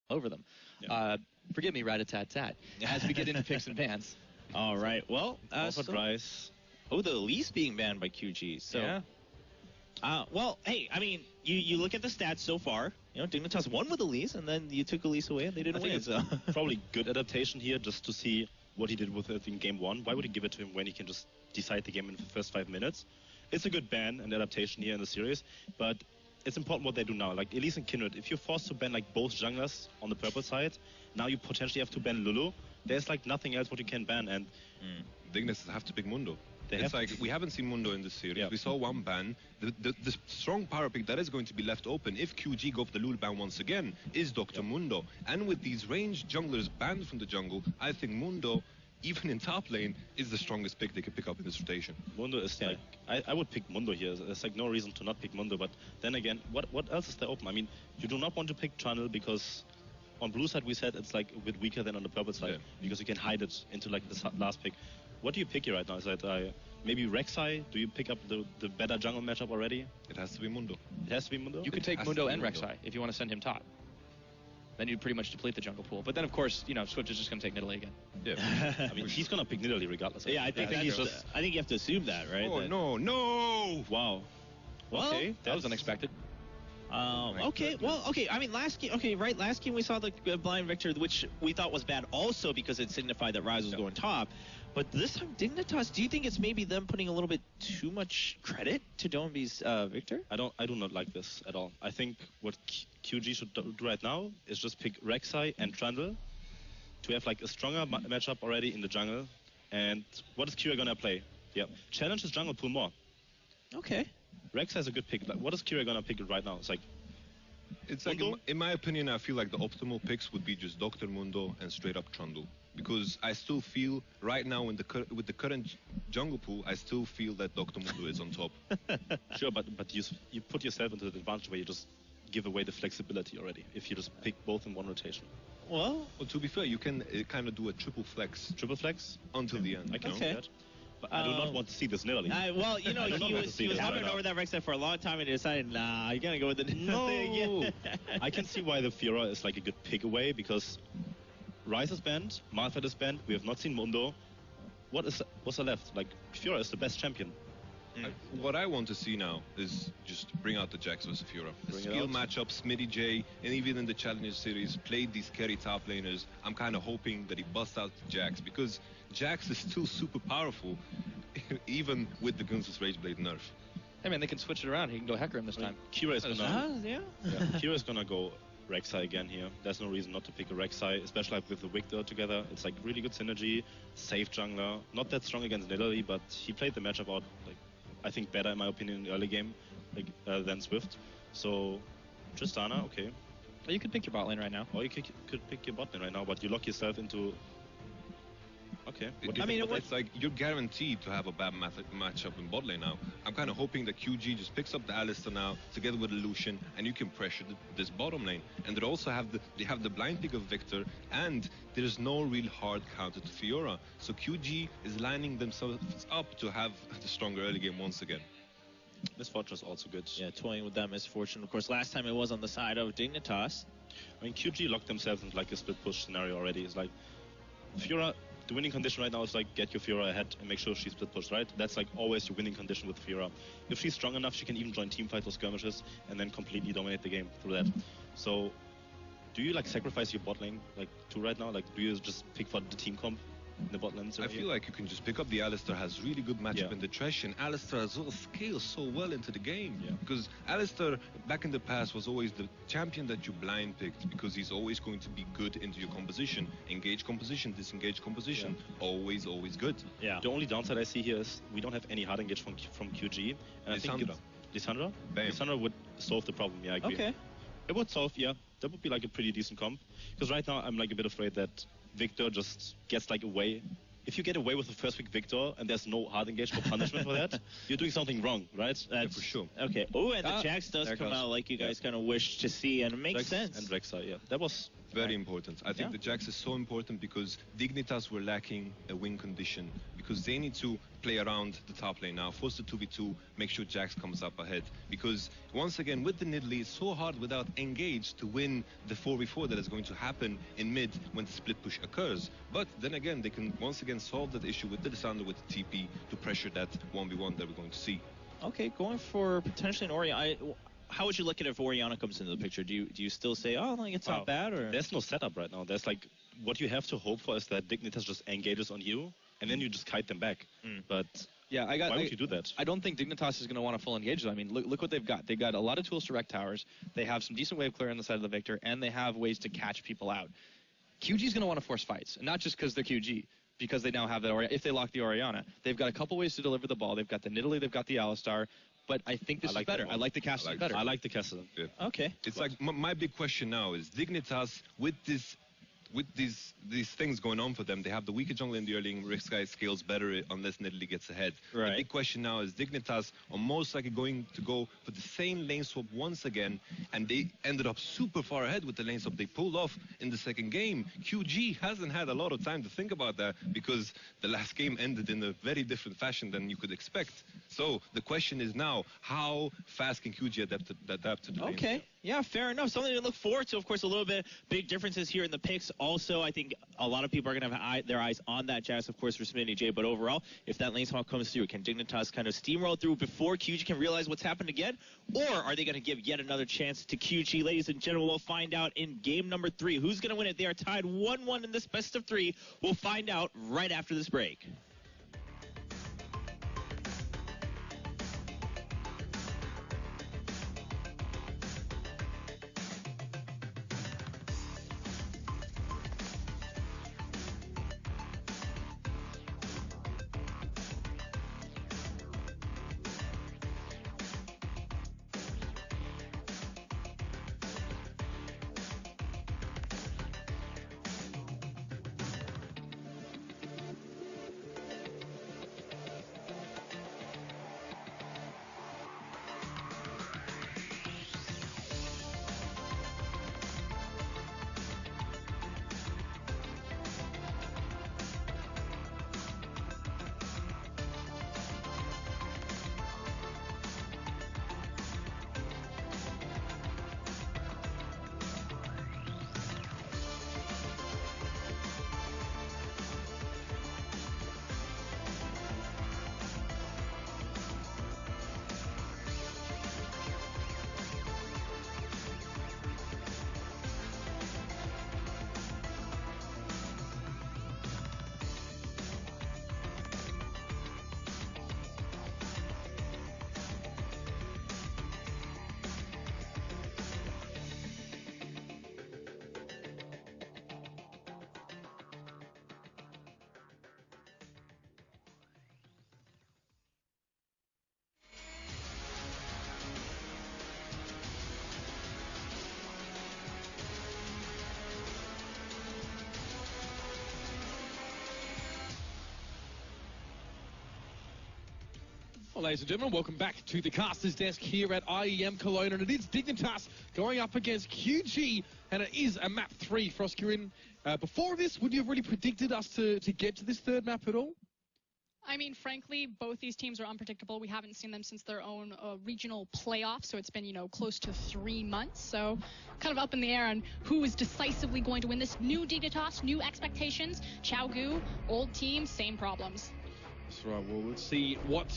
over them. Yeah. Forgive me, rat-a-tat-tat, as we get into picks and bans. All right. Well, Also Dries. Oh, the Elise being banned by QG. So, Yeah. well, hey, I mean, you look at the stats so far. You know, Dignitas won with Elise, and then you took Elise away, and they didn't I think win. it's So. probably good adaptation here, just to see what he did with it in game 1. Why would he give it to him when he can just decide the game in the first 5 minutes? It's a good ban and adaptation here in the series, but it's important what they do now. Like Elise and Kindred, if you're forced to ban like both junglers on the purple side, now you potentially have to ban Lulu. There's like nothing else what you can ban, and Dignitas have to pick Mundo. It's like we haven't seen Mundo in this series. Yeah. We saw one ban. The strong power pick that is going to be left open if QG go for the Lulu ban once again is Dr. Mundo. And with these ranged junglers banned from the jungle, I think Mundo, even in top lane, is the strongest pick they could pick up in this rotation. Mundo is like, I would pick Mundo here. There's like no reason to not pick Mundo, but then again, what else is there open? I mean, you do not want to pick Channel because on blue side we said it's like a bit weaker than on the purple side because you can hide it into like the last pick. What do you pick here right now? Is that maybe Rek'Sai? Do you pick up the better jungle matchup already? It has to be Mundo. It has to be Mundo? You could take Mundo and Rek'Sai if you want to send him top. Then you'd pretty much deplete the jungle pool. But then, of course, you know, Switch is just going to take Nidalee again. Yeah. I mean, he's going to pick Nidalee regardless. Yeah, I think he's just. I think you have to assume that, right? Oh, that, no! Wow. Well, okay, That was unexpected. Okay, well, okay. I mean, last game, last game we saw the blind Victor, which we thought was bad also because it signified that Rise was going top. But this time, Dignitas, do you think it's maybe them putting a little bit too much credit to Doinby's Victor? I do not like this at all. I think what QG should do right now is just pick Rek'Sai and Trundle to have like a stronger matchup already in the jungle. And what is Kira gonna play? Yeah, challenge his jungle pool more. Okay. Rek'Sai is a good pick. Like, what is Kira gonna pick right now? It's like, in my opinion, I feel like the optimal picks would be just Dr. Mundo and straight up Trundle. Because I still feel right now with the current jungle pool, I still feel that Dr. Mundo is on top. sure, but you put yourself into the advantage where you just give away the flexibility already if you just pick both in one rotation. Well, To be fair, you can kind of do a triple flex Triple flex? until the end. I can see Okay. that. But I do not want to see this Nidalee. well, you know, I don't he want to was see this hovering right over now. that Rek'Sai for a long time and he decided, nah, you gotta go with the No, again. I can see why the Fiora is like a good pick away because Ryze is banned, Malphite is banned, we have not seen Mundo. What's there left? Like, Fiora is the best champion. What I want to see now is just bring out the Jax versus Fiora. The Bring it skill out. matchup, Smitty J, and even in the Challenger series, played these carry top laners. I'm kind of hoping that he busts out Jax because Jax is still super powerful, even with the Guns's Rageblade nerf. Hey, man, they can switch it around. He can go Hecker him this time. Kira is gonna Yeah. Kira is gonna go Rek'Sai again here. There's no reason not to pick a Rek'Sai, especially like with the Victor together. It's like really good synergy, safe jungler. Not that strong against Nidalee, but he played the matchup out like I think better in my opinion in the early game than Swift. So Tristana, okay. Well, you could pick your bot lane right now. Or you could pick your bot lane right now, but you lock yourself into. Okay. It's like you're guaranteed to have a bad matchup in bot lane now. I'm kind of hoping that QG just picks up the Alistar now together with Lucian, and you can pressure this bottom lane. And they also have the blind pick of Victor, and there's no real hard counter to Fiora. So QG is lining themselves up to have the stronger early game once again. Miss Fortune is also good. Yeah, toying with that misfortune. Of course, last time it was on the side of Dignitas. I mean, QG locked themselves into like a split push scenario already. It's like Fiora. The winning condition right now is like get your Fiora ahead and make sure she's split pushed, right? That's like always your winning condition with Fiora. If she's strong enough, she can even join team fights or skirmishes and then completely dominate the game through that. So, do you like sacrifice your bot lane like too right now? Like, do you just pick for the team comp in the bot lane? I feel like you can just pick up the Alistar, has really good matchup in the Thresh, and Alistar as well scales so well into the game. Yeah. Because Alistar, back in the past, was always the champion that you blind picked because he's always going to be good into your composition. Engage composition, disengage composition, always good. Yeah. The only downside I see here is we don't have any hard engage from QG. And I think Lissandra? Bam. Lissandra would solve the problem, yeah, I agree. Okay. It would solve, yeah. That would be like a pretty decent comp. Because right now I'm like a bit afraid that Victor just gets like away. If you get away with the first pick Victor and there's no hard engage or punishment for that, you're doing something wrong, right? That's for sure. Okay. Oh, and the Jax does there come goes. out like you guys kind of wish to see, and it makes Jax sense. And Rek'Sai, yeah. That was Very important. I think Yeah. the Jax is so important because Dignitas were lacking a win condition because because they need to play around the top lane now, force the 2v2, make sure Jax comes up ahead. Because once again, with the Nidalee, it's so hard without Engage to win the 4v4 that is going to happen in mid when the split push occurs. But then again, they can once again solve that issue with the Lissandra with the TP to pressure that 1v1 that we're going to see. Okay, going for potentially an Orianna. How would you look at it if Orianna comes into the picture? Do you still say, oh, like it's not bad? Or there's no setup right now. There's like, what you have to hope for is that Dignitas just engages on you, and then you just kite them back. But yeah, why would you do that? I don't think Dignitas is going to want to full engage. I mean, look what they've got. They've got a lot of tools to wreck towers. They have some decent wave clear on the side of the Victor, and they have ways to catch people out. QG is going to want to force fights, and not just because they're QG, because they now have the if they lock the Orianna. They've got a couple ways to deliver the ball. They've got the Nidalee, they've got the Alistar, but I think this is better. I like the Cassidy better. I like the Cassidy. Yeah. Okay. It's like my big question now is Dignitas with these things going on for them. They have the weaker jungle in the early game. Risk guy scales better unless Nidalee gets ahead. Right. The big question now is Dignitas are most likely going to go for the same lane swap once again, and they ended up super far ahead with the lane swap they pulled off in the second game. QG hasn't had a lot of time to think about that because the last game ended in a very different fashion than you could expect. So the question is now, how fast can QG adapt to the lane Okay. swap? Yeah, fair enough. Something to look forward to. Of course, a little bit big differences here in the picks. Also, I think a lot of people are going to have their eyes on that Jazz, of course, for Smitty J. But overall, if that lane swap comes through, can Dignitas kind of steamroll through before QG can realize what's happened again? Or are they going to give yet another chance to QG? Ladies and gentlemen, we'll find out in game number 3. Who's going to win it? They are tied 1-1 in this best of 3. We'll find out right after this break. Well, ladies and gentlemen, welcome back to the caster's desk here at IEM Cologne, and it is Dignitas going up against QG, and it is a map 3 for Oscarin. Before this, would you have really predicted us to get to this third map at all? I mean, frankly, both these teams are unpredictable. We haven't seen them since their own regional playoff, so it's been, close to 3 months. So kind of up in the air on who is decisively going to win this. New Dignitas, new expectations. Qiao, old team, same problems. That's right. Well, let's see what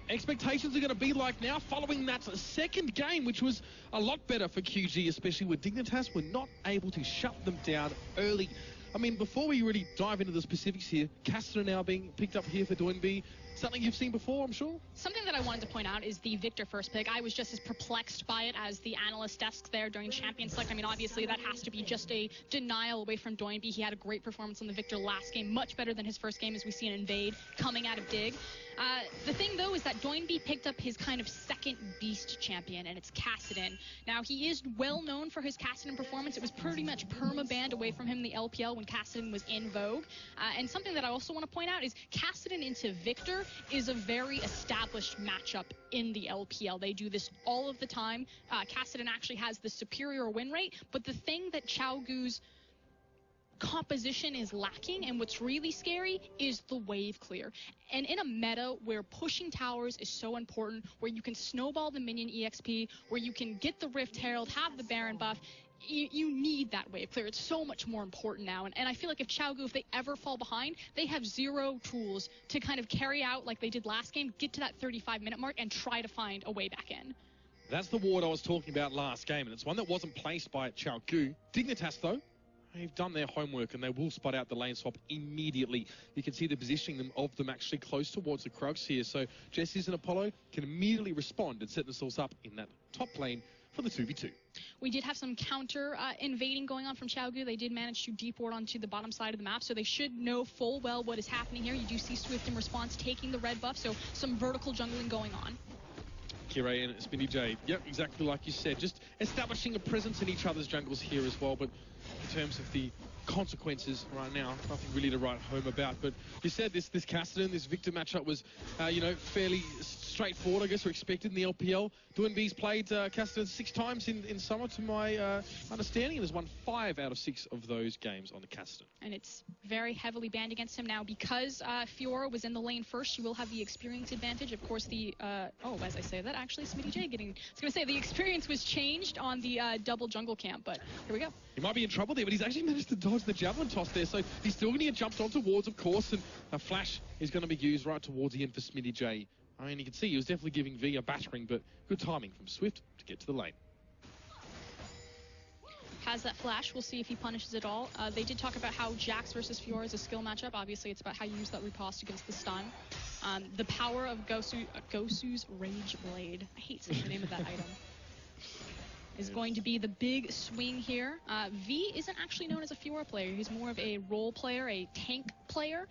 expectations are going to be like now following that second game, which was a lot better for QG, especially with Dignitas were not able to shut them down early. I mean, before we really dive into the specifics here, Caster now being picked up here for Doinby. Something you've seen before, I'm sure? Something that I wanted to point out is the Victor first pick. I was just as perplexed by it as the analyst desk there during Champion Select. I mean, obviously, that has to be just a denial away from Doinby. He had a great performance on the Victor last game, much better than his first game, as we see in Invade coming out of Dig. The thing, though, is that Doinby picked up his kind of second beast champion, and it's Kassadin. Now, he is well known for his Kassadin performance. It was pretty much perma-banned away from him in the LPL when Kassadin was in vogue. And something that I also want to point out is Kassadin into Victor is a very established matchup in the LPL. They do this all of the time. Kassadin actually has the superior win rate, but the thing that Qiao Gu's composition is lacking, and what's really scary is the wave clear. And in a meta where pushing towers is so important, where you can snowball the minion EXP, where you can get the Rift Herald, have the Baron buff, you need that wave clear. It's so much more important now. And I feel like if Qiao, if they ever fall behind, they have zero tools to kind of carry out like they did last game, get to that 35-minute mark, and try to find a way back in. That's the ward I was talking about last game, and it's one that wasn't placed by Qiao. Dignitas, though, they've done their homework, and they will spot out the lane swap immediately. You can see the positioning of them actually close towards the Krugs here, so Jesse's and Apollo can immediately respond and set themselves up in that top lane for the 2v2. We did have some counter invading going on from Qiao. They did manage to deep ward onto the bottom side of the map, so they should know full well what is happening here. You do see Swift in response taking the red buff, so some vertical jungling going on. Kirei and Spinny J, yep, exactly like you said, just establishing a presence in each other's jungles here as well, but in terms of the consequences right now, nothing really to write home about. But you said this Cassidy, this Victor matchup was, fairly straightforward, I guess, or expected in the LPL. Duenbee's played Cassidy 6 times in summer, to my understanding, and has won 5 out of 6 of those games on the Cassidy. And it's very heavily banned against him now because Fiora was in the lane first. She will have the experience advantage. Of course, as I say that, actually, Smitty J I was going to say the experience was changed on the double jungle camp, but here we go. He might be in trouble there, but he's actually managed to dodge the javelin toss there, so he's still going to get jumped onto wards, of course, and a flash is going to be used right towards the end for Smitty J. I mean, you can see he was definitely giving V a battering, but good timing from Swift to get to the lane. Has that flash. We'll see if he punishes it all. They did talk about how Jax versus Fiora is a skill matchup. Obviously, it's about how you use that riposte against the stun. The power of Gosu's Rage Blade. I hate saying the name of that item. Is going to be the big swing here. V isn't actually known as a Fiora player. He's more of a role player, a tank player.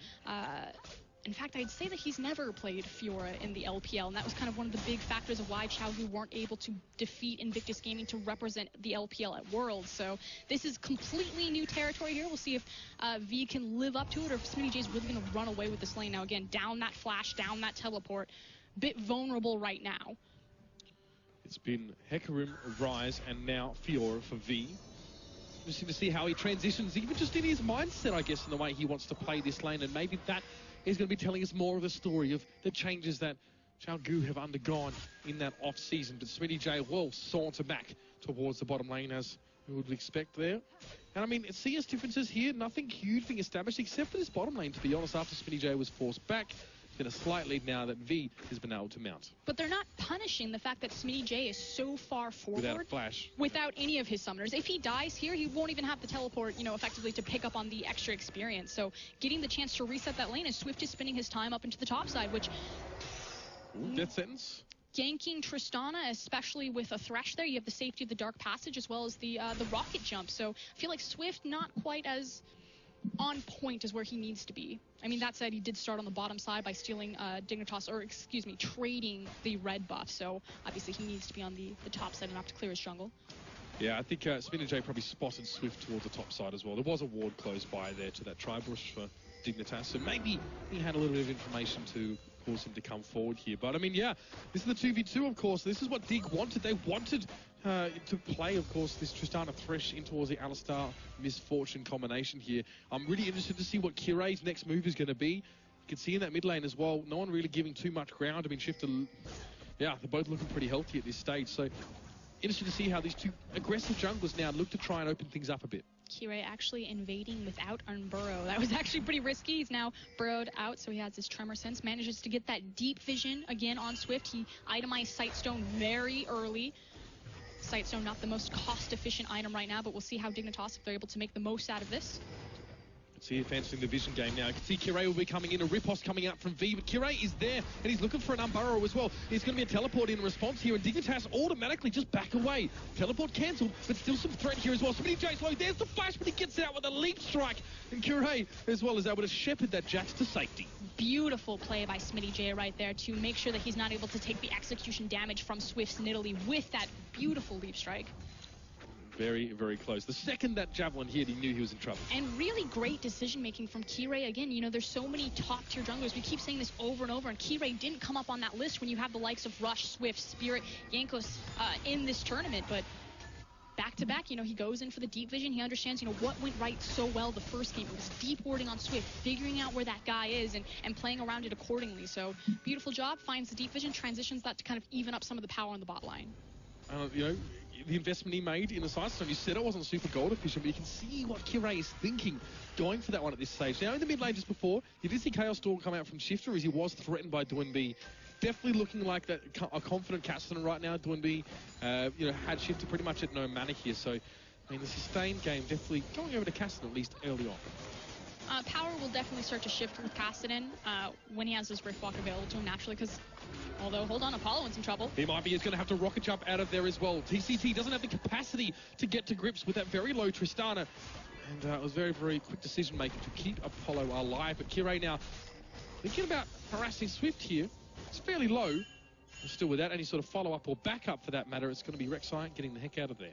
In fact, I'd say that he's never played Fiora in the LPL, and that was kind of one of the big factors of why Qiao weren't able to defeat Invictus Gaming to represent the LPL at Worlds. So this is completely new territory here. We'll see if V can live up to it, or if Smitty J's really going to run away with this lane. Now, again, down that flash, down that teleport. Bit vulnerable right now. It's been Hecarim, Rise, and now Fiora for V. Interesting to see how he transitions, even just in his mindset, I guess, in the way he wants to play this lane, and maybe that is going to be telling us more of the story of the changes that Qiao have undergone in that off-season. But Smitty J will saunter back towards the bottom lane, as we would expect there. And I mean, CS differences here, nothing huge being established, except for this bottom lane, to be honest, after Smitty J was forced back. It's been a slight lead now that V has been able to mount. But they're not punishing the fact that Smitty J is so far forward. Without a flash. Without any of his summoners. If he dies here, he won't even have the teleport, effectively to pick up on the extra experience. So getting the chance to reset that lane, as Swift is spinning his time up into the top side, which... Ooh, death sentence. Ganking Tristana, especially with a Thresh there, you have the safety of the Dark Passage as well as the rocket jump. So I feel like Swift not quite as on point as where he needs to be. I mean, that said, he did start on the bottom side by stealing Dignitas, or trading the red buff. So obviously he needs to be on the top side enough to clear his jungle. Yeah, I think Spinner J probably spotted Swift towards the top side as well. There was a ward close by there to that tri-bush for Dignitas, so maybe he had a little bit of information to cause him to come forward here. But I mean, yeah, this is the 2v2, of course. This is what Dig wanted. They wanted to play, of course, this Tristana Thresh in towards the Alistar Misfortune combination here. I'm really interested to see what Kirei's next move is going to be. You can see in that mid lane as well, no one really giving too much ground. I mean, Shifter, yeah, they're both looking pretty healthy at this stage. So interested to see how these two aggressive junglers now look to try and open things up a bit. Kirei actually invading without Unburrow. That was actually pretty risky. He's now burrowed out, so he has his Tremor Sense. Manages to get that deep vision again on Swift. He itemized Sightstone very early. Sightstone not the most cost-efficient item right now, but we'll see how Dignitas, if they're able to make the most out of this. See, advancing the vision game now. You can see Kirei will be coming in, a riposte coming out from V, but Kirei is there, and he's looking for an Unburrow as well. There's going to be a teleport in response here, and Dignitas automatically just back away. Teleport cancelled, but still some threat here as well. Smitty J slow, there's the flash, but he gets out with a leap strike, and Kirei as well is able to shepherd that Jax to safety. Beautiful play by Smitty J right there to make sure that he's not able to take the execution damage from Swift's Nidalee with that beautiful leap strike. Very, very close. The second that javelin hit, he knew he was in trouble. And really great decision-making from Kirei. Again, there's so many top-tier junglers. We keep saying this over and over, and Kirei didn't come up on that list when you have the likes of Rush, Swift, Spirit, Jankos in this tournament. But back-to-back, he goes in for the deep vision. He understands, what went right so well the first game. It was deep warding on Swift, figuring out where that guy is and playing around it accordingly. So beautiful job, finds the deep vision, transitions that to kind of even up some of the power on the bot line. The investment he made in the side stone, you said it wasn't super gold efficient, but you can see what Qiao is thinking going for that one at this stage. Now, in the mid lane just before, you did see Chaos Storm come out from Shifter as he was threatened by Dwinby. Definitely looking like a confident Castellan right now. Dwinby, had Shifter pretty much at no mana here, so the sustained game definitely going over to Castellan at least early on. Power will definitely start to shift with Cassidy when he has his Riftwalk available to him naturally, because although, hold on, Apollo in some trouble. He's going to have to rocket jump out of there as well. TCT doesn't have the capacity to get to grips with that very low Tristana. And it was very, very quick decision making to keep Apollo alive. But Kire now thinking about harassing Swift here. It's fairly low. And still with that, any sort of follow-up or backup for that matter, it's going to be Rek'Sai getting the heck out of there.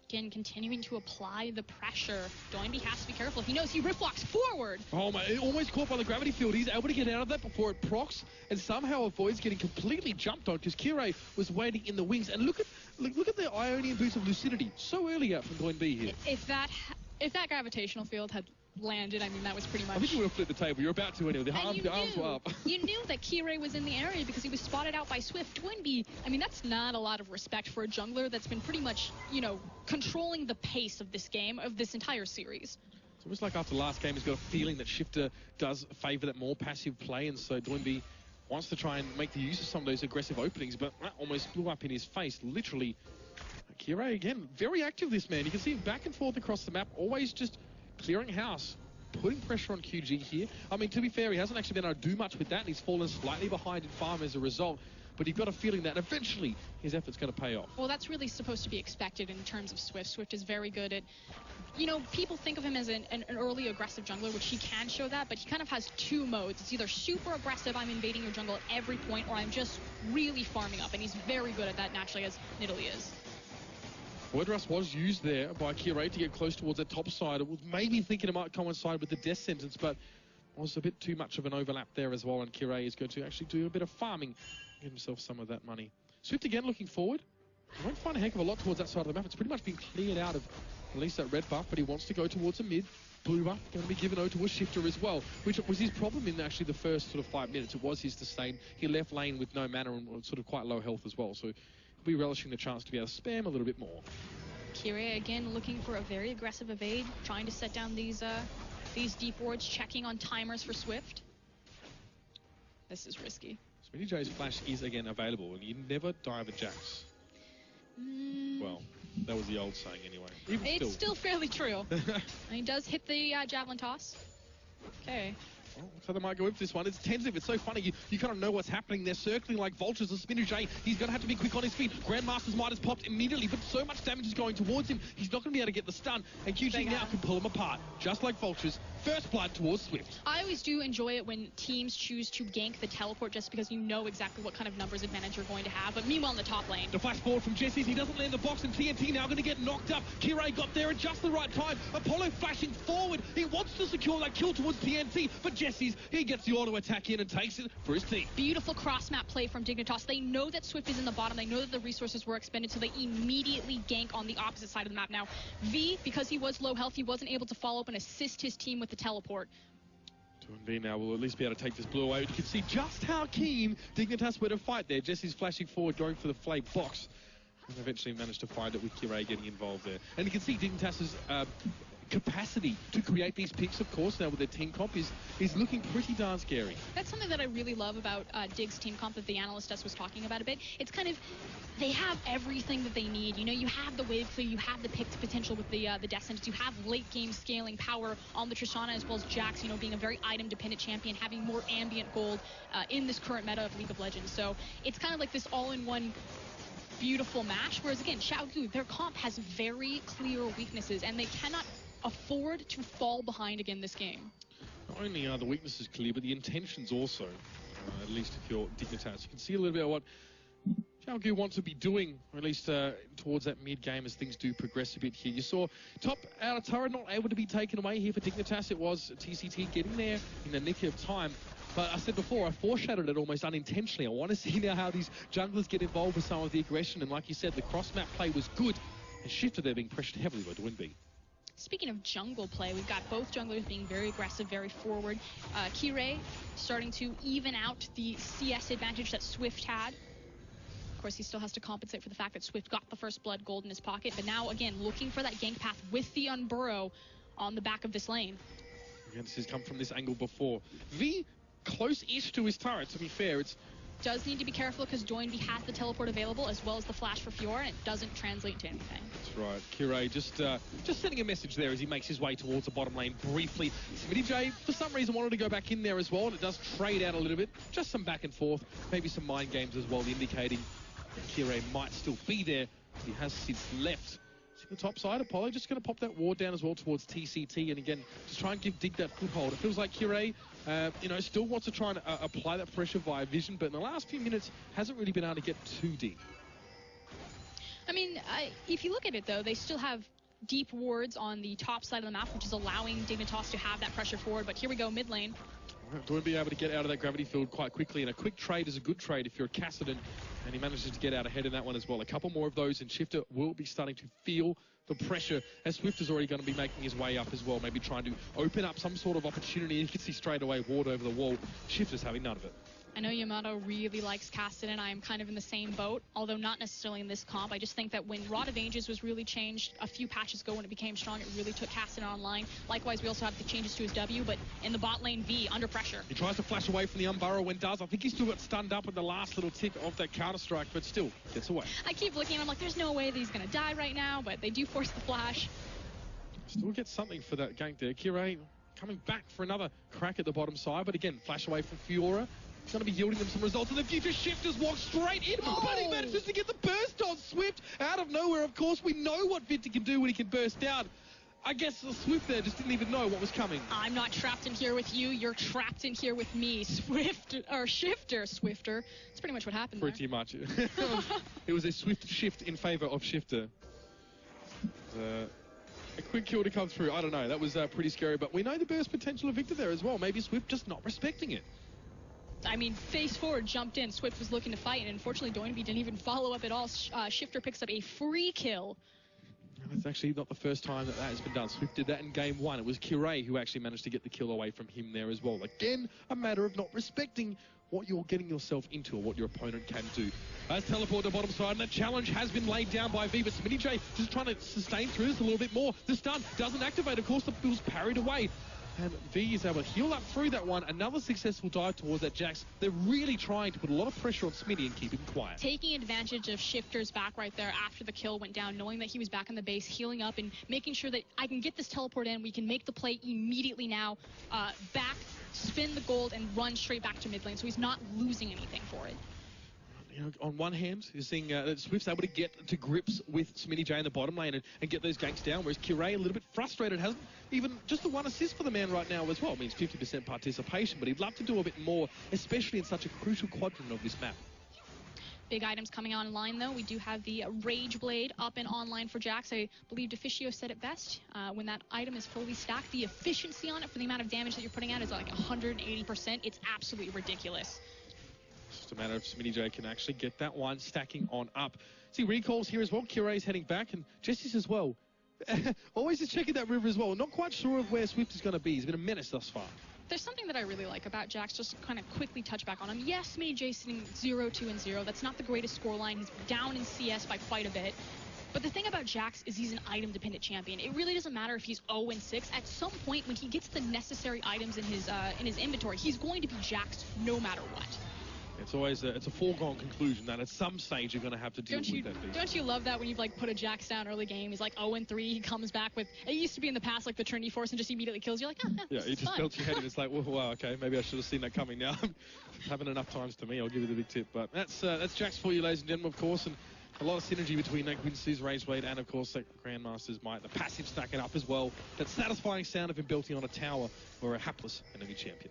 Again, continuing to apply the pressure. Doinby has to be careful. He knows he riftwalks forward. Oh my, almost caught by the gravity field. He's able to get out of that before it procs and somehow avoids getting completely jumped on because Kire was waiting in the wings. And look at the Ionian boost of Lucidity so early out from Doinby here. If that gravitational field had landed, that was pretty much... I think you would have flipped the table. You're about to anyway. The arms were up. You knew that Kire was in the area because he was spotted out by Swift. Doinby, that's not a lot of respect for a jungler that's been pretty much, controlling the pace of this game, of this entire series. It's almost like after last game, he's got a feeling that Shifter does favour that more passive play, and so Doinby wants to try and make the use of some of those aggressive openings, but that almost blew up in his face, literally. Kire, again, very active, this man. You can see him back and forth across the map, always just clearing house, putting pressure on QG here. To be fair, he hasn't actually been able to do much with that, and he's fallen slightly behind in farm as a result. But you've got a feeling that eventually his effort's going to pay off. Well, that's really supposed to be expected in terms of Swift. Swift is very good at, people think of him as an early aggressive jungler, which he can show that, but he kind of has two modes. It's either super aggressive, I'm invading your jungle at every point, or I'm just really farming up, and he's very good at that naturally, as Nidalee is. Word Rush was used there by Kire to get close towards that top side. It was maybe thinking it might coincide with the death sentence, but was a bit too much of an overlap there as well, and Kire is going to actually do a bit of farming, get himself some of that money. Swift again looking forward. He won't find a heck of a lot towards that side of the map. It's pretty much been cleared out of at least that red buff, but he wants to go towards a mid. Blue buff going to be given over to a Shifter as well, which was his problem in actually the first sort of 5 minutes. It was his sustain. He left lane with no mana and sort of quite low health as well, so he'll be relishing the chance to be able to spam a little bit more. Kire again looking for a very aggressive evade, trying to set down these deep wards, checking on timers for Swift. This is risky. Smitty J's flash is again available, and you never dive a Jax. Well, that was the old saying anyway. It's still fairly true. He does hit the javelin toss. Okay. Well, so they might go in for this one. It's tensive. It's so funny. You kind of know what's happening. They're circling like vultures. The Spinner J, he's going to have to be quick on his feet. Grandmaster's Might has popped immediately, but so much damage is going towards him. He's not going to be able to get the stun. And QG now can pull him apart, just like vultures. First blood towards Swift. I always do enjoy it when teams choose to gank the teleport just because you know exactly what kind of numbers advantage you're going to have. But meanwhile in the top lane. The flash forward from Jesse's. He doesn't land the box, and TNT now going to get knocked up. Kire got there at just the right time. Apollo flashing forward. He wants to secure that kill towards TNT, but Jesse's, he gets the auto attack in and takes it for his team. Beautiful cross-map play from Dignitas. They know that Swift is in the bottom. They know that the resources were expended, so they immediately gank on the opposite side of the map. Now, V, because he was low health, he wasn't able to follow up and assist his team with the teleport. 2&B now will at least be able to take this blue away. You can see just how keen Dignitas were to fight there. Jesse's flashing forward, going for the flag box, and eventually managed to find it with Kire getting involved there. And you can see Dignitas's capacity to create these picks, of course, now with their team comp is looking pretty darn scary. That's something that I really love about Dig's team comp that the analyst desk was talking about a bit. It's kind of, they have everything that they need. You have the wave clear, you have the pick potential with the death sentence, you have late game scaling power on the Tristana as well as Jax, being a very item dependent champion, having more ambient gold in this current meta of League of Legends. So it's kind of like this all-in-one beautiful mash, whereas again, Qiao, their comp has very clear weaknesses and they cannot afford to fall behind again this game. Not only are the weaknesses clear, but the intentions also, at least if you're Dignitas. You can see a little bit of what Qiao wants to be doing, or at least towards that mid-game as things do progress a bit here. You saw top outer turret not able to be taken away here for Dignitas. It was TCT getting there in the nick of time. But I said before, I foreshadowed it almost unintentionally. I want to see now how these junglers get involved with some of the aggression. And like you said, the cross-map play was good. and Shifter there being pressured heavily by Dwinby. Speaking of jungle play, we've got both junglers being very aggressive, very forward. Kirei starting to even out the CS advantage that Swift had. Of course, he still has to compensate for the fact that Swift got the first blood gold in his pocket, but now, again, looking for that gank path with the Unburrow on the back of this lane. Again, this has come from this angle before. V, close-ish to his turret, to be fair. It's does need to be careful because Doinby has the teleport available as well as the flash for Fiora, and it doesn't translate to anything. That's right. Kirei just sending a message there as he makes his way towards the bottom lane briefly. Smitty J, for some reason, wanted to go back in there as well, and it does trade out a little bit. Just some back and forth, maybe some mind games as well, indicating that Kirei might still be there. He has since left. The top side, Apollo just going to pop that ward down as well towards TCT, and again, just try and give Dig that foothold. It feels like Kirei, still wants to try and apply that pressure via vision, but in the last few minutes, hasn't really been able to get too deep. I mean, if you look at it, though, they still have deep wards on the top side of the map, which is allowing Dignitas to have that pressure forward, but here we go, mid lane. Going to be able to get out of that gravity field quite quickly, and a quick trade is a good trade if you're a Kassadin, and he manages to get out ahead in that one as well. A couple more of those, and Shifter will be starting to feel the pressure, as Swift is already going to be making his way up as well, maybe trying to open up some sort of opportunity. You can see straight away ward over the wall. Shifter's having none of it. I know Yamato really likes Kassadin. I am kind of in the same boat, although not necessarily in this comp. I just think that when Rod of Ages was really changed a few patches ago when it became strong, it really took Kassadin online. Likewise, we also have the changes to his W, but in the bot lane, V, under pressure. He tries to flash away from the Unburrow when does. I think he still got stunned up at the last little tick of that counter-strike, but still gets away. I keep looking and I'm like, there's no way that he's going to die right now, but they do force the flash. Still get something for that gank there. Kirei coming back for another crack at the bottom side, but again, flash away from Fiora. It's going to be yielding them some results in the future. Shifters walk straight in, but he manages to get the burst on Swift out of nowhere. Of course, we know what Victor can do when he can burst down. I guess the Swift there just didn't even know what was coming. I'm not trapped in here with you. You're trapped in here with me. Swifter. That's pretty much what happened Pretty there. much. It was a swift shift in favor of Shifter. A quick kill to come through. I don't know. That was pretty scary, but we know the burst potential of Victor there as well. Maybe Swift just not respecting it. I mean, face forward, jumped in. Swift was looking to fight, and unfortunately, Doinby didn't even follow up at all. Shifter picks up a free kill. It's actually not the first time that has been done. Swift did that in game one. It was Kirei who actually managed to get the kill away from him there as well. Again, a matter of not respecting what you're getting yourself into or what your opponent can do. As teleport to the bottom side, and the challenge has been laid down by V, but Smitty J just trying to sustain through this a little bit more. The stun doesn't activate. Of course, the bill's parried away. And V is able to heal up through that one. Another successful dive towards that Jax. They're really trying to put a lot of pressure on Smitty and keep him quiet. Taking advantage of Shifter's back right there after the kill went down, knowing that he was back on the base, healing up and making sure that I can get this teleport in. We can make the play immediately now. Back, spin the gold, and run straight back to mid lane. So he's not losing anything for it. You know, on one hand, you're seeing that Swift's able to get to grips with Smitty J in the bottom lane and get those ganks down, whereas Kirei a little bit frustrated, hasn't even just the one assist for the man right now as well. It means 50% participation, but he'd love to do a bit more, especially in such a crucial quadrant of this map. Big items coming online, though. We do have the Rage Blade up and online for Jax. I believe Deficio said it best. When that item is fully stacked, the efficiency on it for the amount of damage that you're putting out is like 180%. It's absolutely ridiculous. Just a matter of Smitty J can actually get that one stacking on up. See recalls here as well. Kirei's heading back, and Jesse's as well. Always just checking that river as well. Not quite sure of where Swift is going to be. He's been a menace thus far. There's something that I really like about Jax, just to kind of quickly touch back on him. Yes, Smitty J sitting 0-2-0. That's not the greatest scoreline. He's down in CS by quite a bit. But the thing about Jax is he's an item-dependent champion. It really doesn't matter if he's 0-6. At some point, when he gets the necessary items in his inventory, he's going to be Jaxed no matter what. It's always it's a foregone conclusion that at some stage you're going to have to deal with that beast. Don't you love that when you've like put a Jax down early game? He's like 0-3. He comes back with. It used to be in the past like the Trinity Force and just immediately kills you. Like, yeah, he just belts your head and it's like, wow, okay, maybe I should have seen that coming. Now, happened enough times to me. I'll give you the big tip. But that's Jax for you, ladies and gentlemen, of course, and a lot of synergy between that Quincy's Rage Blade and of course that Grandmaster's Might. The passive stacking up as well. That satisfying sound of him belting on a tower or a hapless enemy champion.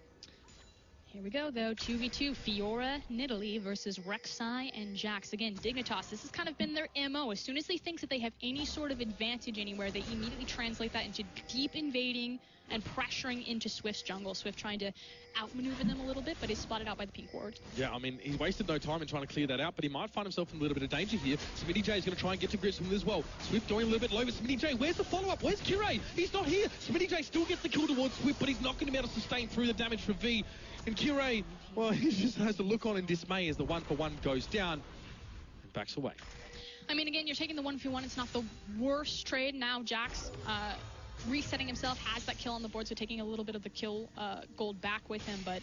Here we go, though. 2v2, Fiora, Nidalee versus Rek'Sai and Jax. Again, Dignitas, this has kind of been their MO. As soon as they think that they have any sort of advantage anywhere, they immediately translate that into deep invading and pressuring into Swift's jungle. Swift trying to outmaneuver them a little bit, but is spotted out by the pink ward. Yeah, I mean, he wasted no time in trying to clear that out, but he might find himself in a little bit of danger here. Smitty J is going to try and get to grips with him as well. Swift going a little bit low, but Smitty J, where's the follow-up? Where's Qiao? He's not here. Smitty J still gets the kill towards Swift, but he's not going to be able to sustain through the damage for V. And Qiao, well, he just has to look on in dismay as the 1-for-1 goes down and backs away. I mean, again, you're taking the 1v1. It's not the worst trade. Now Jax resetting himself, has that kill on the board, so taking a little bit of the kill gold back with him, but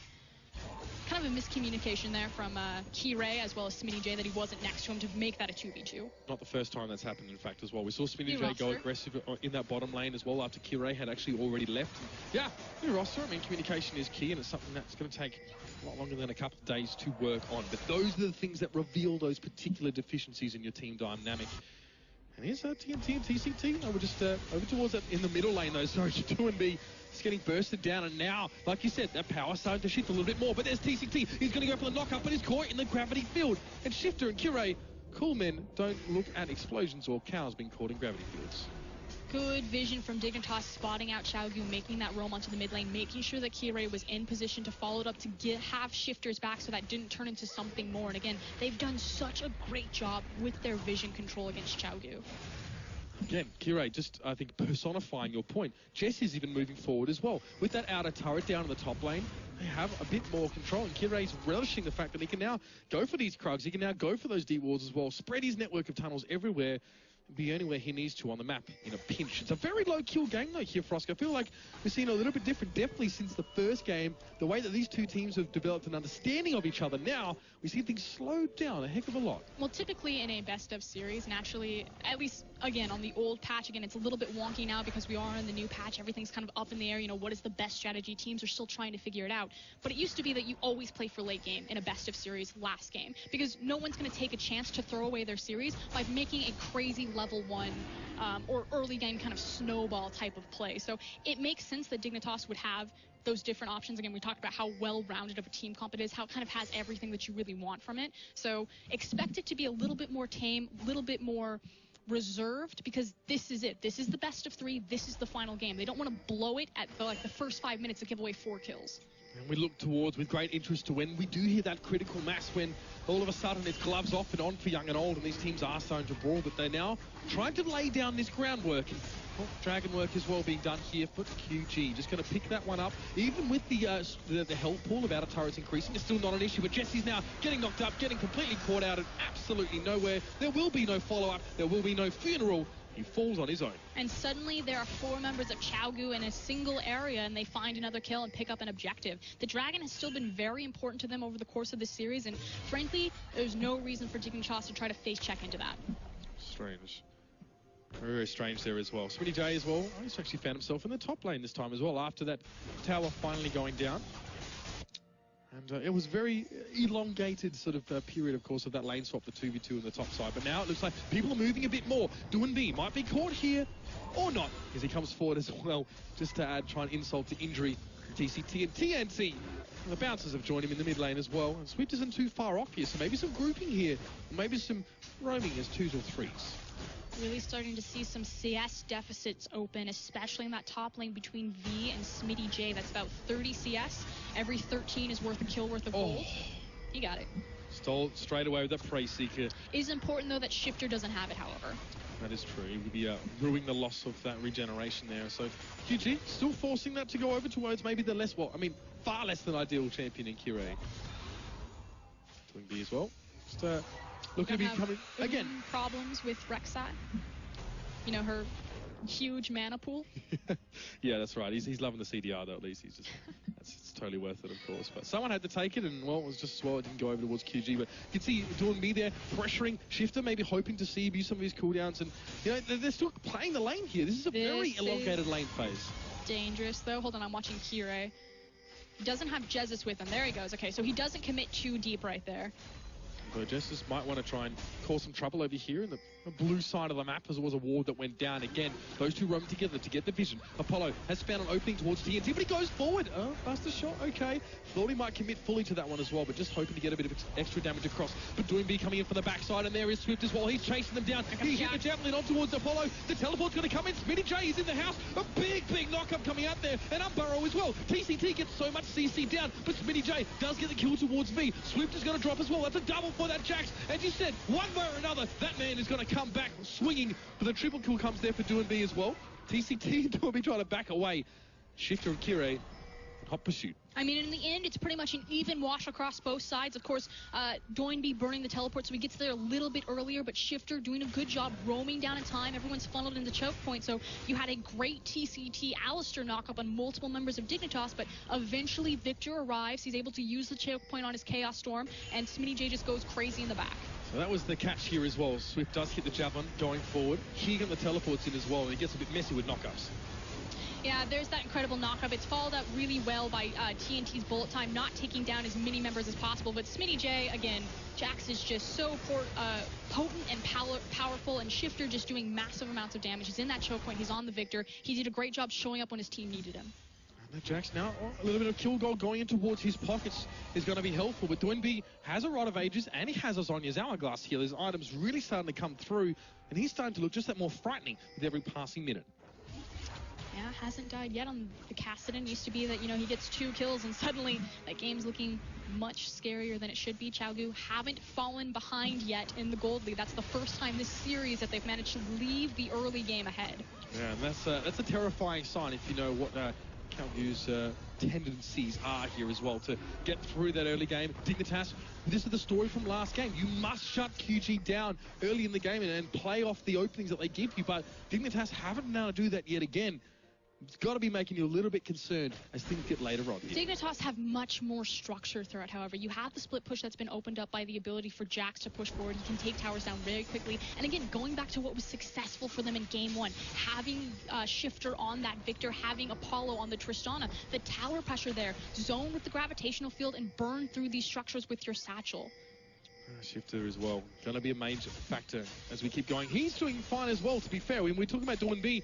kind of a miscommunication there from Qiao as well as Smitty J that he wasn't next to him to make that a 2v2. Not the first time that's happened, in fact, as well. We saw Smitty J go aggressive in that bottom lane as well after Qiao had actually already left. Yeah, new roster. I mean, communication is key, and it's something that's going to take a lot longer than a couple of days to work on. But those are the things that reveal those particular deficiencies in your team dynamic. And here's TNT and TCT. We're just over towards that in the middle lane, though. Sorry, 2&B. It's getting bursted down, and now, like you said, that power starting to shift a little bit more. But there's TCT. He's going to go for the knock-up, but he's caught in the gravity field. And Shifter and Qiao, cool men, don't look at explosions or cows being caught in gravity fields. Good vision from Dignitas, spotting out Qiao, making that roam onto the mid lane, making sure that Qiao was in position to follow it up to have Shifters back so that didn't turn into something more. And again, they've done such a great job with their vision control against Qiao. Again, Qiao just, I think, personifying your point. Jess is even moving forward as well. With that outer turret down in the top lane, they have a bit more control, and Kirae's relishing the fact that he can now go for these Krugs, he can now go for those deep wards as well, spread his network of tunnels everywhere, be anywhere he needs to on the map in a pinch. It's a very low kill game though here for Oscar. I feel like we've seen a little bit different, definitely since the first game, the way that these two teams have developed an understanding of each other. Now we see things slowed down a heck of a lot. Well, typically in a best of series, naturally, at least again on the old patch, again it's a little bit wonky now because we are in the new patch, everything's kind of up in the air. You know, what is the best strategy? Teams are still trying to figure it out, but it used to be that you always play for late game in a best of series last game, because no one's going to take a chance to throw away their series by making a crazy level 1 or early game kind of snowball type of play. So it makes sense that Dignitas would have those different options. Again, we talked about how well-rounded of a team comp it is, how it kind of has everything that you really want from it. So expect it to be a little bit more tame, a little bit more reserved, because this is it. This is the best of 3. This is the final game. They don't want to blow it at the first 5 minutes to give away 4 kills. And we look towards with great interest to when we do hear that critical mass, when all of a sudden it's gloves off and on for young and old, and these teams are starting to brawl, that they're now trying to lay down this groundwork. And dragon work as well being done here for QG. Just going to pick that one up. Even with the health pool of outer turrets increasing, it's still not an issue. But Jesse's now getting knocked up, getting completely caught out, and absolutely nowhere. There will be no follow-up. There will be no funeral. He falls on his own. And suddenly there are 4 members of Qiao in a single area, and they find another kill and pick up an objective. The dragon has still been very important to them over the course of this series, and frankly, there's no reason for Dignitas to try to face check into that. Strange. Very, very strange there as well. Smitty J as well. He's actually found himself in the top lane this time as well, after that tower finally going down. And it was very elongated sort of period, of course, of that lane swap, the 2v2 on the top side. But now it looks like people are moving a bit more. Do&B might be caught here or not, as he comes forward as well, just to try and insult to injury. TCT and TNT. And the bouncers have joined him in the mid lane as well. And Swift isn't too far off here, so maybe some grouping here. Or maybe some roaming as 2s or 3s. Really starting to see some CS deficits open, especially in that top lane between V and Smitty J. That's about 30 CS. Every 13 is worth a kill worth of gold. He got it. Stole straight away with that Prey Seeker. It is important, though, that Shifter doesn't have it, however. That is true. He would be ruining the loss of that regeneration there. So QG still forcing that to go over towards maybe the far less than ideal champion in Qiao. Doing B as well. Just looking to be coming again. Problems with Rek'Sai. You know, her huge mana pool. Yeah, that's right. He's loving the CDR though. At least he's just it's totally worth it, of course. But someone had to take it, and well, it was just as well it didn't go over towards QG. But you can see Do&B there pressuring Shifter, maybe hoping to see use some of his cooldowns, and you know they're still playing the lane here. This is a very elongated lane phase. Dangerous though. Hold on, I'm watching Qiao. He doesn't have Jesus with him. There he goes. Okay, so he doesn't commit too deep right there. So Jessus might want to try and cause some trouble over here in the blue side of the map as it was a ward that went down. Again, those two roam together to get the vision. Apollo has found an opening towards TNT, but he goes forward. Oh, buster shot, okay. Thought he might commit fully to that one as well, but just hoping to get a bit of extra damage across. But Doinb coming in from the backside, and there is Swift as well. He's chasing them down. He hit the javelin on towards Apollo. The teleport's going to come in. Smitty J is in the house. A big knock-up coming out there. And Unburrow as well. TCT gets so much CC down, but Smitty J does get the kill towards V. Swift is going to drop as well. That's a double for that Jax. As you said, one way or another, that man is going to come back swinging, but the triple kill comes there for Doinb as well. TCT and Doinb trying to back away. Shifter and Kire in hot pursuit. I mean, in the end, it's pretty much an even wash across both sides. Of course, Doinb burning the teleport, so he gets there a little bit earlier, but Shifter doing a good job roaming down in time. Everyone's funneled into choke point, so you had a great TCT Alistair knock-up on multiple members of Dignitas, but eventually Victor arrives. He's able to use the choke point on his Chaos Storm, and Smitty J just goes crazy in the back. So that was the catch here as well. Swift does hit the javelin going forward. Keegan the teleports in as well, and he gets a bit messy with knockups. Yeah, there's that incredible knockup. It's followed up really well by TNT's bullet time, not taking down as many members as possible. But Smitty J, again, Jax is just so potent and powerful, and Shifter just doing massive amounts of damage. He's in that choke point. He's on the Victor. He did a great job showing up when his team needed him. And Jax now, a little bit of kill gold going in towards his pockets is going to be helpful. But Doinb has a Rod of Ages, and he has a Zhonya's Hourglass here. His items really starting to come through, and he's starting to look just that more frightening with every passing minute. Yeah, hasn't died yet on the Kassadin. Used to be that, he gets 2 kills and suddenly that game's looking much scarier than it should be. Qiao haven't fallen behind yet in the gold lead. That's the first time this series that they've managed to leave the early game ahead. Yeah, and that's a terrifying sign if you know what Qiao's tendencies are here as well to get through that early game. Dignitas, this is the story from last game. You must shut QG down early in the game and play off the openings that they give you, but Dignitas haven't been able to do that yet again. It's got to be making you a little bit concerned as things get later on. Dignitas have much more structure throughout, however. You have the split push that's been opened up by the ability for Jax to push forward. He can take towers down very quickly. And again, going back to what was successful for them in Game 1, having Shifter on that Victor, having Apollo on the Tristana, the tower pressure there, zone with the gravitational field and burn through these structures with your satchel. Shifter as well, going to be a major factor as we keep going. He's doing fine as well, to be fair. When we're talking about Doinb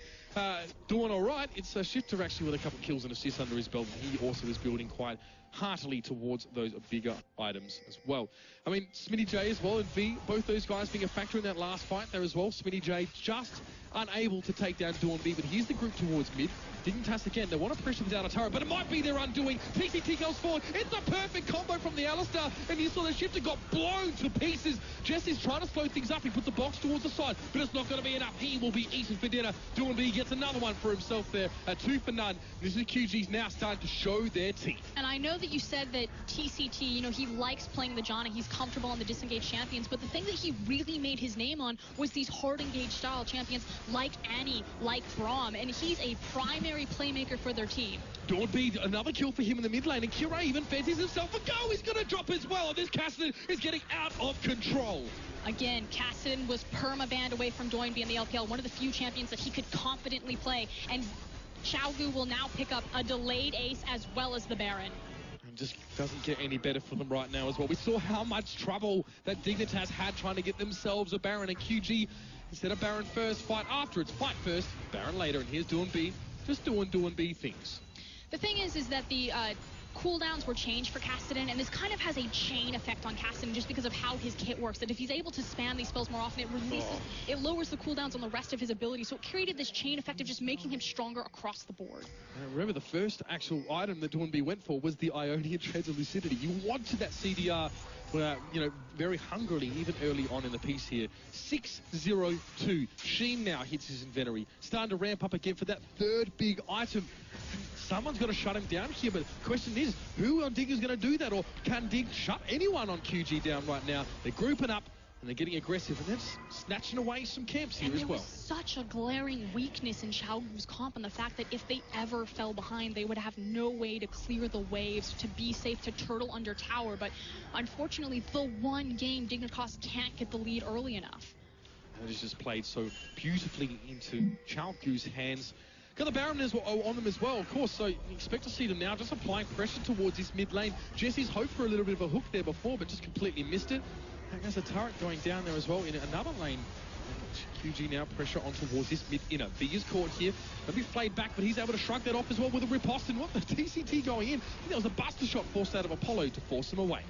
doing all right, it's Shifter actually with a couple of kills and assists under his belt. He also is building quite heartily towards those bigger items as well. I mean, Smitty J as well and V, both those guys being a factor in that last fight there as well. Smitty J just unable to take down Doinb, but here's the group towards mid. Dignitas again, they want to pressure without a turret, but it might be their undoing. TCT goes forward. It's a perfect combo from the Alistair, and you saw the Shifter got blown to pieces. Jesse's trying to slow things up. He puts the box towards the side, but it's not going to be enough. He will be eaten for dinner. Doinb gets another one for himself there. A 2 for none. This is QG's now starting to show their teeth. And I know that you said that TCT, he likes playing the Janna. He's comfortable on the disengaged champions, but the thing that he really made his name on was these hard engaged style champions like Annie, like Braum, and he's a primary playmaker for their team. Doinb, another kill for him in the mid lane, and Qiao even fancies himself a go. He's going to drop as well. This Kassadin is getting out of control. Again, Kassadin was perma-banned away from Doinb in the LPL, one of the few champions that he could confidently play, and Qiao will now pick up a delayed ace as well as the Baron. And just doesn't get any better for them right now as well. We saw how much trouble that Dignitas had trying to get themselves a Baron, and QG, instead of Baron first, fight after. It's fight first, Baron later, and here's Doinb just doing Doinb things. The thing is that the cooldowns were changed for Kassadin, and this kind of has a chain effect on Kassadin just because of how his kit works, that if he's able to spam these spells more often, it lowers the cooldowns on the rest of his abilities, so it created this chain effect of just making him stronger across the board. Remember, the first actual item that Doinb went for was the Ionian Treads of Lucidity. You wanted that CDR, very hungrily, even early on in the piece here. 6-0-2. Sheen now hits his inventory. Starting to ramp up again for that third big item. Someone's got to shut him down here, but the question is, who on Dig is going to do that? Or can Dig shut anyone on QG down right now? They're grouping up, and they're getting aggressive, and they're snatching away some camps here as well. There was such a glaring weakness in Qiao's comp, and the fact that if they ever fell behind, they would have no way to clear the waves, to be safe, to turtle under tower. But unfortunately, the one game Dignitas can't get the lead early enough. And it's just played so beautifully into Qiao's hands. Got the Baron on them as well, of course, so you expect to see them now just applying pressure towards this mid lane. Jesse's hoped for a little bit of a hook there before, but just completely missed it. And there's a turret going down there as well in another lane. QG now pressure on towards this mid inner. V is caught here. Maybe flayed back, but he's able to shrug that off as well with a riposte. And what the TCT going in? I think that was a buster shot forced out of Apollo to force him away.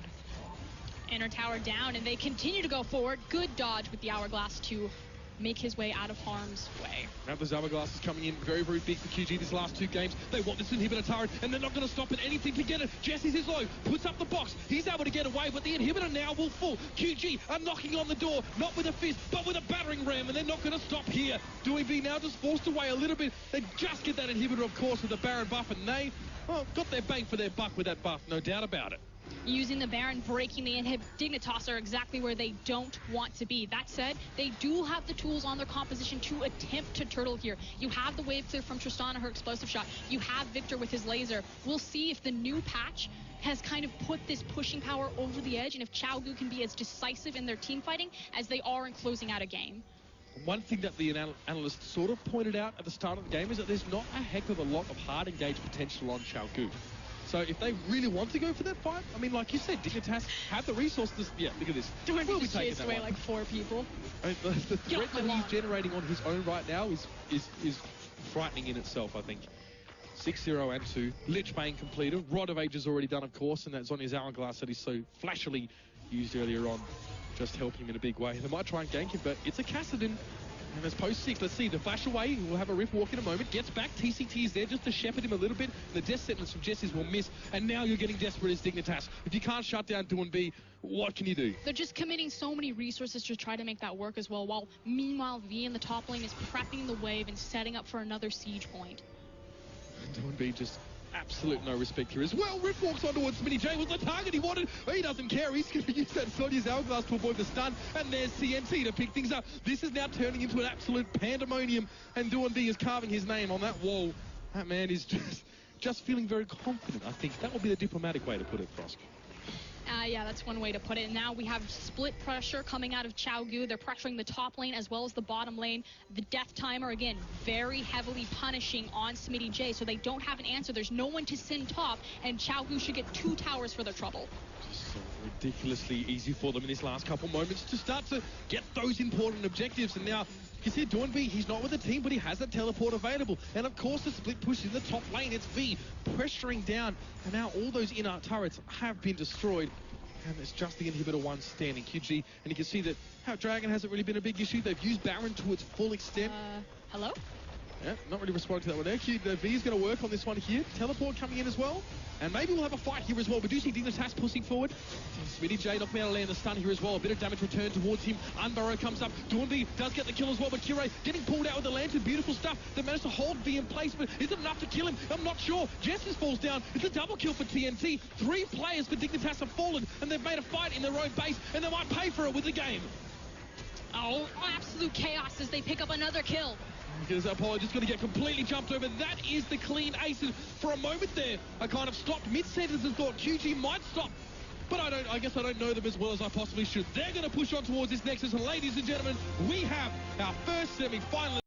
Inner tower down, and they continue to go forward. Good dodge with the Hourglass to make his way out of harm's way. Now those Hourglass is coming in very, very big for QG these last two games. They want this inhibitor turret, and they're not going to stop at anything to get it. Jesse's is low, puts up the box. He's able to get away, but the inhibitor now will fall. QG are knocking on the door, not with a fist, but with a battering ram, and they're not going to stop here. DoingB now just forced away a little bit. They just get that inhibitor, of course, with the Baron buff, and they got their bang for their buck with that buff, no doubt about it. Using the Baron, breaking the inhib, Dignitas are exactly where they don't want to be. That said, they do have the tools on their composition to attempt to turtle here. You have the wave clear from Tristana, her explosive shot. You have Victor with his laser. We'll see if the new patch has kind of put this pushing power over the edge, and if Qiao can be as decisive in their team fighting as they are in closing out a game. One thing that the analyst sort of pointed out at the start of the game is that there's not a heck of a lot of hard engage potential on Qiao. So if they really want to go for that fight, I mean, like you said, Dignitas have the resources. Yeah, look at this. DoingB just chased away like 4 people. I mean, the threat that he's generating on his own right now is frightening in itself, I think. 6-0 and 2. Lich Bane completed. Rod of Age is already done, of course, and that's on his Hourglass that he's so flashily used earlier on. Just helping him in a big way. They might try and gank him, but it's a Kassadin. And there's post 6. Let's see, the flash away. We'll have a Rift walk in a moment. Gets back. TCT is there just to shepherd him a little bit. The death sentence from Jesse's will miss. And now you're getting desperate as Dignitas. If you can't shut down DoingB, what can you do? They're just committing so many resources to try to make that work as well. While meanwhile, V in the top lane is prepping the wave and setting up for another siege point. DoingB just absolute no respect here as well. Rift walks on towards Smitty J. Was the target he wanted. He doesn't care. He's going to use that Sonia's Hourglass to avoid the stun. And there's CNT to pick things up. This is now turning into an absolute pandemonium. And DoingB is carving his name on that wall. That man is just feeling very confident. I think that would be the diplomatic way to put it, Frosk. Yeah, that's one way to put it. Now we have split pressure coming out of Qiao. They're pressuring the top lane as well as the bottom lane. The death timer, again, very heavily punishing on Smitty J, so they don't have an answer. There's no one to send top, and Qiao should get 2 towers for their trouble. So ridiculously easy for them in these last couple moments to start to get those important objectives. And now, you see DoingB, he's not with the team, but he has that teleport available. And of course, the split push in the top lane. It's V pressuring down. And now all those inner turrets have been destroyed. And it's just the inhibitor one standing, QG. And you can see that Dragon hasn't really been a big issue. They've used Baron to its full extent. Hello? Yeah, not really responding to that one there. V is going to work on this one here. Teleport coming in as well. And maybe we'll have a fight here as well. But do you see Dignitas pushing forward? Smitty J knocking out a land the stun here as well. A bit of damage returned towards him. Unburrow comes up. DoingB does get the kill as well. But Qiao getting pulled out with the lantern. Beautiful stuff. They managed to hold V in place. But is it enough to kill him? I'm not sure. Jessis falls down. It's a double kill for TNT. 3 players for Dignitas have fallen. And they've made a fight in their own base. And they might pay for it with the game. Oh, absolute chaos as they pick up another kill. Because Apollo just going to get completely jumped over. That is the clean ace. And for a moment there, I kind of stopped mid-sentence and thought QG might stop. But I guess I don't know them as well as I possibly should. They're going to push on towards this Nexus. And ladies and gentlemen, we have our first semi-final.